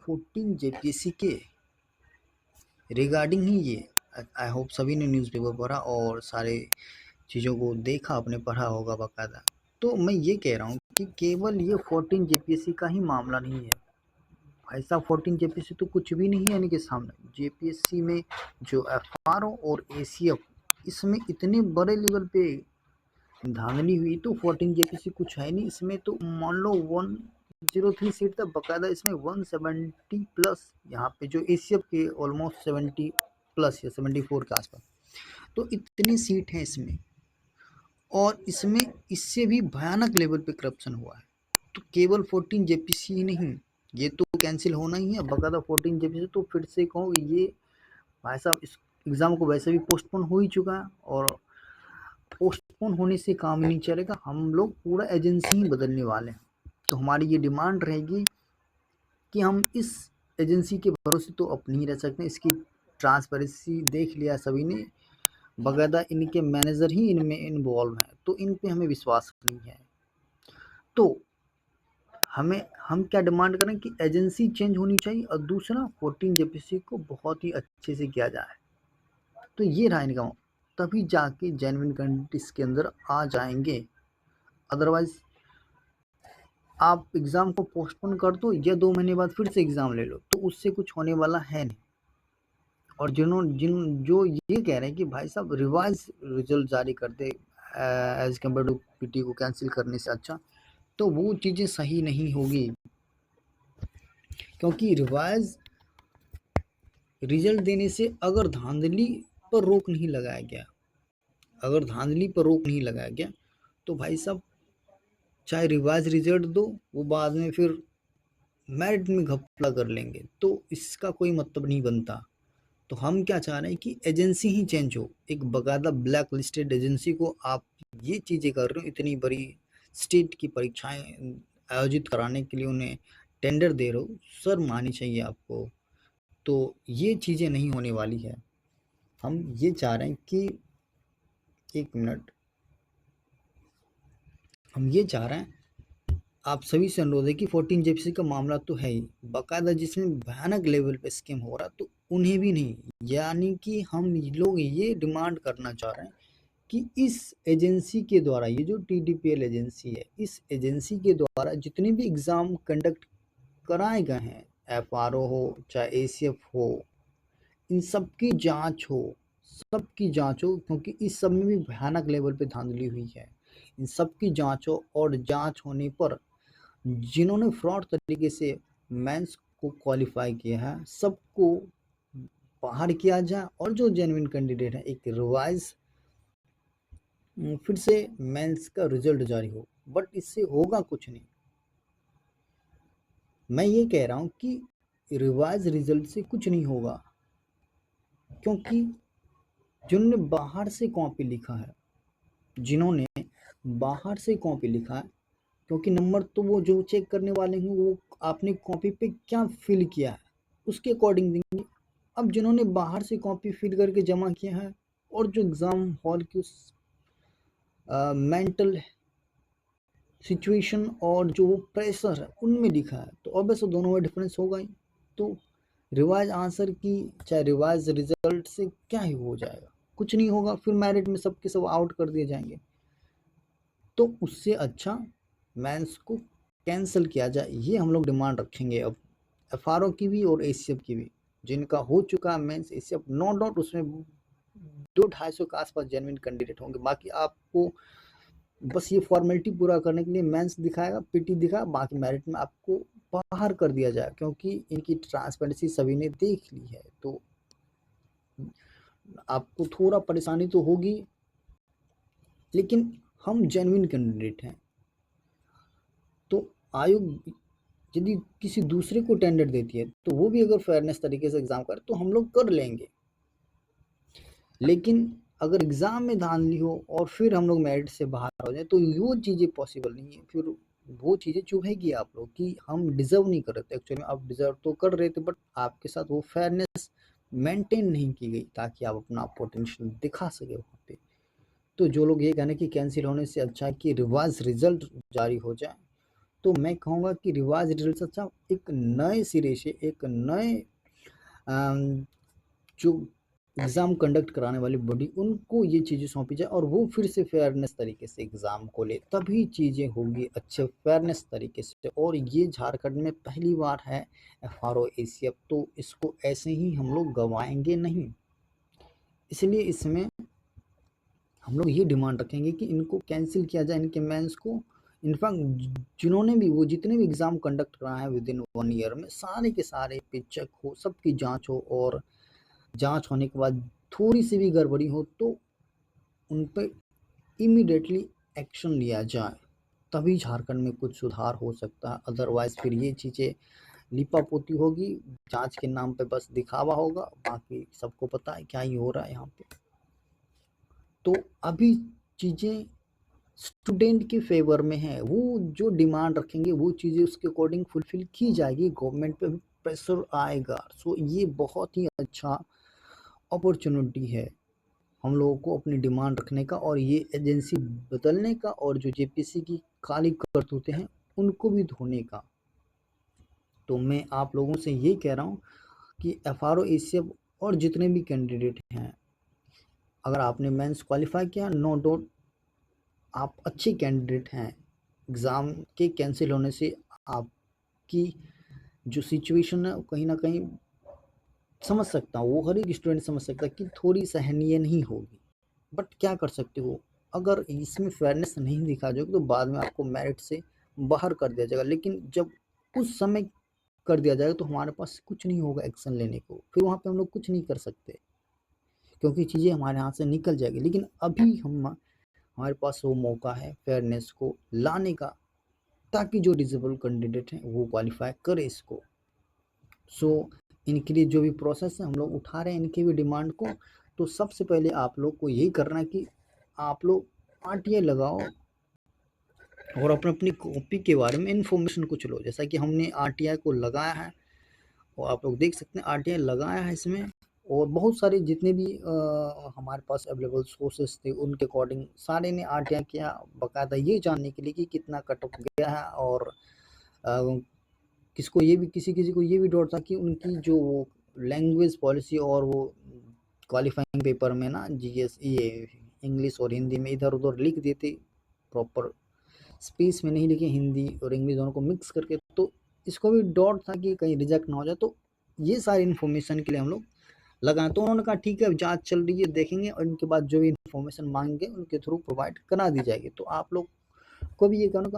14 JPSC के regarding ही ये I hope सभी ने न्यूज़पेपर पढ़ा और सारे चीज़ों को देखा, आपने पढ़ा होगा बाकायदा। तो मैं ये कह रहा हूँ कि केवल ये 14 जेपीएससी का ही मामला नहीं है भाई साहब। 14 जेपीएससी तो कुछ भी नहीं है इनके सामने। जेपीएससी में जो एफआरओ और एसीएफ, इसमें इतने बड़े लेवल पे धांधली हुई तो 14 जेपीएससी कुछ है नहीं इसमें। तो मान लो 103 सीट तक बकायदा, इसमें 170 प्लस, यहाँ पे जो एसीएफ के ऑलमोस्ट 70 प्लस या 74 के आसपास, तो इतनी सीट है इसमें। और इसमें इससे भी भयानक लेवल पे करप्शन हुआ है। तो केवल 14 जेपीसी ही नहीं, ये तो कैंसिल होना ही है बकायदा 14 जेपीसी। तो फिर से कहूँ ये भाई साहब, इस एग्ज़ाम को वैसे भी पोस्टपोन हो ही चुका है और पोस्टपोन होने से काम नहीं चलेगा। हम लोग पूरा एजेंसी ही बदलने वाले हैं। तो हमारी ये डिमांड रहेगी कि हम इस एजेंसी के भरोसे तो अब नहीं रह सकते। इसकी ट्रांसपेरेंसी देख लिया सभी ने, बकायदा इनके मैनेजर ही इनमें इन्वॉल्व हैं, तो इन पे हमें विश्वास नहीं है। तो हम क्या डिमांड करें कि एजेंसी चेंज होनी चाहिए और दूसरा 14 जेपीसी को बहुत ही अच्छे से किया जाए। तो ये रहा इनका, तभी जाके जेन्युइन कैंडिडेट इसके अंदर आ जाएंगे। अदरवाइज आप एग्ज़ाम को पोस्टपोन कर दो या 2 महीने बाद फिर से एग्ज़ाम ले लो, तो उससे कुछ होने वाला है नहीं। और जो ये कह रहे हैं कि भाई साहब रिवाइज रिजल्ट जारी कर दे एज कम्पेयर टू पीटी को कैंसिल करने से अच्छा, तो वो चीज़ें सही नहीं होगी। क्योंकि रिवाइज रिजल्ट देने से अगर धांधली पर रोक नहीं लगाया गया, तो भाई साहब चाहे रिवाइज रिजल्ट दो, वो बाद में फिर मेरिट में घपला कर लेंगे, तो इसका कोई मतलब नहीं बनता। तो हम क्या चाह रहे हैं कि एजेंसी ही चेंज हो, एक बकायदा ब्लैक लिस्टेड एजेंसी को आप ये चीज़ें कर रहे हो, इतनी बड़ी स्टेट की परीक्षाएं आयोजित कराने के लिए उन्हें टेंडर दे रहे हो, शर्म आनी चाहिए आपको। तो ये चीज़ें नहीं होने वाली है। हम ये चाह रहे हैं कि एक मिनट, हम ये चाह रहे हैं आप सभी से अनुरोध है कि 14 जेपीसी का मामला तो है ही, बाकायदा जिसमें भयानक लेवल पे स्कीम हो रहा, तो उन्हें भी नहीं, यानी कि हम लोग ये डिमांड करना चाह रहे हैं कि इस एजेंसी के द्वारा, ये जो टीडीपीएल एजेंसी है, इस एजेंसी के द्वारा जितने भी एग्ज़ाम कंडक्ट कराए गए हैं, एफआरओ हो चाहे एसीएफ हो, इन सब की जांच हो, क्योंकि इस सब में भी भयानक लेवल पे धांधली हुई है। इन सब की जांच हो और जांच होने पर जिन्होंने फ्रॉड तरीके से मेंस को क्वालिफाई किया है, सबको बाहर किया जाए और जो जेन्युइन कैंडिडेट है एक रिवाइज फिर से मेंस का रिजल्ट जारी हो। बट इससे होगा कुछ नहीं। मैं ये कह रहा हूँ कि रिवाइज रिजल्ट से कुछ नहीं होगा, क्योंकि जिन्होंने बाहर से कॉपी लिखा है, क्योंकि नंबर तो वो जो चेक करने वाले हैं वो आपने कॉपी पे क्या फिल किया है उसके अकॉर्डिंग देंगे। अब जिन्होंने बाहर से कॉपी फिल करके जमा किया है और जो एग्ज़ाम हॉल की उस मेंटल सिचुएशन और जो प्रेशर है उनमें लिखा है, तो ऑब्वियस दोनों में डिफरेंस होगा ही। तो रिवाइज आंसर की चाहे रिवाइज रिजल्ट से क्या ही हो जाएगा, कुछ नहीं होगा, फिर मेरिट में सबके सब आउट कर दिए जाएंगे। तो उससे अच्छा मेंस को कैंसिल किया जाए, ये हम लोग डिमांड रखेंगे अब एफआरओ की भी और एसीएफ की भी। जिनका हो चुका है मेंस एसीएफ, नो डाउट उसमें 200-250 के आसपास जेन्युइन कैंडिडेट होंगे। बाकी आपको बस ये फॉर्मेलिटी पूरा करने के लिए मेंस दिखाएगा, पीटी दिखा, बाकी मेरिट में आपको बाहर कर दिया जाए, क्योंकि इनकी ट्रांसपेरेंसी सभी ने देख ली है। तो आपको थोड़ा परेशानी तो होगी, लेकिन हम जेन्युइन कैंडिडेट हैं। तो आयोग यदि किसी दूसरे को टेंडर देती है तो वो भी अगर फेयरनेस तरीके से एग्ज़ाम करे तो हम लोग कर लेंगे। लेकिन अगर एग्ज़ाम में धांधली हो और फिर हम लोग मेरिट से बाहर हो जाए तो वो चीज़ें पॉसिबल नहीं है। फिर वो चीज़ें चुभेगी आप लोग कि हम डिज़र्व नहीं कर रहे थे। एक्चुअली आप डिज़र्व तो कर रहे थे, बट आपके साथ वो फेयरनेस मेंटेन नहीं की गई ताकि आप अपना पोटेंशियल दिखा सके वहाँ पे। तो जो लोग ये कहने कि कैंसिल होने से अच्छा है कि रिवाइज रिजल्ट जारी हो जाए, तो मैं कहूँगा कि रिवाइज़ रिजल्ट्स अच्छा एक नए सिरे से एक नए जो एग्ज़ाम कंडक्ट कराने वाली बॉडी उनको ये चीज़ें सौंपी जाए और वो फिर से फेयरनेस तरीके से एग्ज़ाम को ले, तभी चीज़ें होंगी अच्छे फेयरनेस तरीके से। और ये झारखंड में पहली बार है एफआरओ एसीएफ, तो इसको ऐसे ही हम लोग गंवाएंगे नहीं। इसलिए इसमें हम लोग ये डिमांड रखेंगे कि इनको कैंसिल किया जाए, इनके मेंस को। इनफैक्ट जिन्होंने भी वो जितने भी एग्ज़ाम कंडक्ट कराए हैं विद इन 1 ईयर में, सारे के सारे पे चेक हो, सबकी जाँच हो, और जाँच होने के बाद थोड़ी सी भी गड़बड़ी हो तो उन पे इमीडिएटली एक्शन लिया जाए, तभी झारखंड में कुछ सुधार हो सकता है। अदरवाइज़ फिर ये चीज़ें लीपापोती होगी, जाँच के नाम पे बस दिखावा होगा, बाकी सबको पता है क्या ही हो रहा है यहाँ पे। तो अभी चीज़ें स्टूडेंट के फेवर में है, वो जो डिमांड रखेंगे वो चीज़ें उसके अकॉर्डिंग फुलफिल की जाएगी, गवर्नमेंट पे भी प्रेशर आएगा। सो ये बहुत ही अच्छा अपॉर्चुनिटी है हम लोगों को अपनी डिमांड रखने का, और ये एजेंसी बदलने का, और जो जेपीसी की काली करतूतें हैं उनको भी धोने का। तो मैं आप लोगों से ये कह रहा हूँ कि एफआरओ एसीएफ और जितने भी कैंडिडेट हैं, अगर आपने मेंस क्वालिफाई किया, नो डाउट आप अच्छे कैंडिडेट हैं। एग्ज़ाम के कैंसिल होने से आपकी जो सिचुएशन है कहीं ना कहीं समझ सकता हूँ, वो हर एक स्टूडेंट समझ सकता है कि थोड़ी सहनीय नहीं होगी, बट क्या कर सकते हो, अगर इसमें फेयरनेस नहीं दिखा जाएगी तो बाद में आपको मेरिट से बाहर कर दिया जाएगा। लेकिन जब उस समय कर दिया जाएगा तो हमारे पास कुछ नहीं होगा एक्शन लेने को, फिर वहाँ पे हम लोग कुछ नहीं कर सकते, क्योंकि चीज़ें हमारे हाथ से निकल जाएगी। लेकिन अभी हमारे पास वो मौका है फेयरनेस को लाने का, ताकि जो डिसेबल कैंडिडेट हैं वो क्वालिफाई करे इसको। सो इनके लिए जो भी प्रोसेस है हम लोग उठा रहे हैं इनकी भी डिमांड को। तो सबसे पहले आप लोग को यही करना है कि आप लोग आरटीआई लगाओ और अपने अपनी कॉपी के बारे में इन्फॉर्मेशन कुछ लो, जैसा कि हमने आरटीआई को लगाया है और आप लोग देख सकते हैं आरटीआई लगाया है इसमें। और बहुत सारे जितने भी हमारे पास अवेलेबल सोर्सेस थे उनके अकॉर्डिंग सारे ने आरटीआई किया, बाकायदा ये जानने के लिए कि कितना कट ऑफ गया है, और किसको ये भी किसी किसी को ये भी डाउट था कि उनकी जो वो लैंग्वेज पॉलिसी और वो क्वालिफाइंग पेपर में ना जीएस ये इंग्लिश और हिंदी में इधर उधर लिख देते, प्रॉपर स्पेस में नहीं लिखे, हिंदी और इंग्लिश दोनों को मिक्स करके, तो इसको भी डाउट था कि कहीं रिजेक्ट ना हो जाए। तो ये सारी इन्फॉर्मेशन के लिए हम लोग लगाएं, तो उन्होंने कहा ठीक है जांच चल रही है, देखेंगे, और इनके बाद जो भी इन्फॉर्मेशन मांगेंगे उनके थ्रू प्रोवाइड करा दी जाएगी। तो आप लोग को भी ये कहना